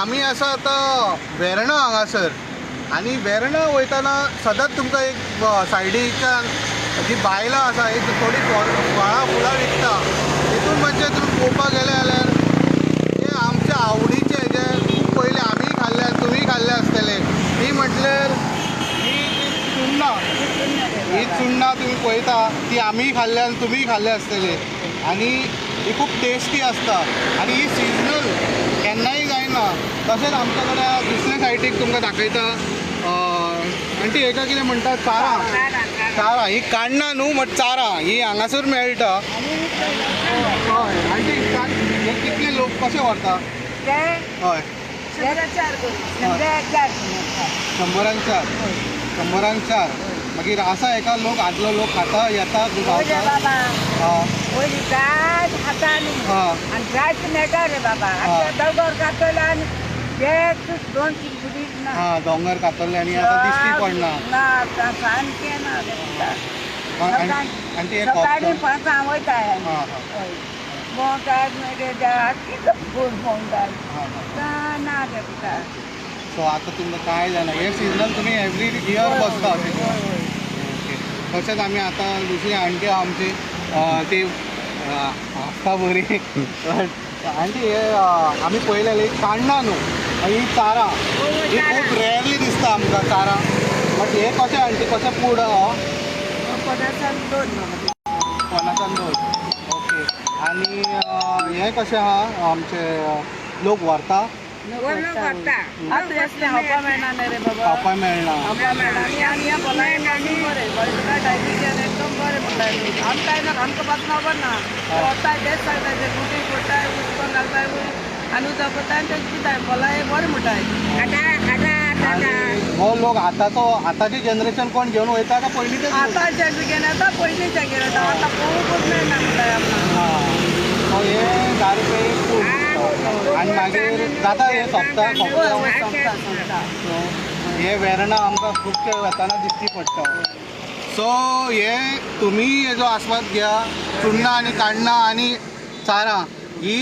आम्ही असं आता वेर्णा हांगासर आणि वेर्णा वयताना सदांच तुमकां एक सायडीच्यान जी बायलां आसा एक थोडी फळां फुलां विकता तितून म्हणजे तुम्ही पळोवपाक गेले जाल्यार हे आमच्या आवडीचे जे खूब पयलीं आमी खाल्ले तुमी खाल्ले आसतले ती म्हटल्यार ही चुन्ना तुम्ही पळयता ती आमी खाल्ले आनी तुमी खाल्ले आसतले आणि ही खूप टेस्टी असता आणि ही सीजनल केन्नाय जायना। तशेंच आमच्या कडेन दुसरे सायडीक तुमकां दाखयता आंटी हेका कितें म्हणटा चारा ही काण्णां न्हू बट चारा ही हांगासर मेळटा। हय आंटी हे कितले लोक कशे व्हरता? हय 100-1 4 मागीर आसा एका लोक आदलो लोक खाता येता दोंगर कातरले आनी आतां दिश्टी पडना आनी सो आता तुमकां काय जाणा हे सीजनल तुमी एवरी इयर बसता तशेंच आमी आतां दुसरी आंटी आमची ती आसता बरी आंटी हे आमी पळयलेली काण्णां न्हू ही चारा ही खूब रेअरली दिसता आमकां चारा बट हे कशें आंटी कशें पूड 50 ओके आनी हे कशें आहा आमचे लोक व्हरता खावपाक मेळना हो लोक आताची जनरेशन कोण घेऊन वयता का पयलींचे हे 10 रुपये आणि मागीर जाता हे सोंपता हे वेर्णा आमकां खुबशे वताना दिश्टी पडटा। सो हे तुमी हेजो आस्वाद घ्या चुन्ना आनी काण्णां आनी चारा ही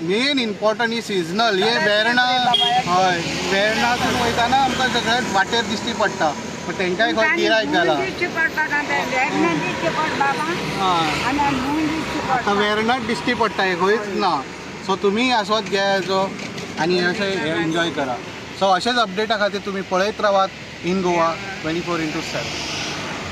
मेन इम्पॉर्टंट ही सीजनल हे वेर्णा हय वेर्णासून वयताना आमकां सगळ्यात वाटेर दिश्टी पडटा पण तेंकाय खंय गिरायक घाला आतां वेर्णाच दिश्टी पडटा हे खंयच ना। सो तुमी आस्वाद घ्या हेजो आनी अशें हे एन्जॉय करा। सो अशेंच अपडेटा खातीर तुमी पळयत रावात इन गोवा 24/7।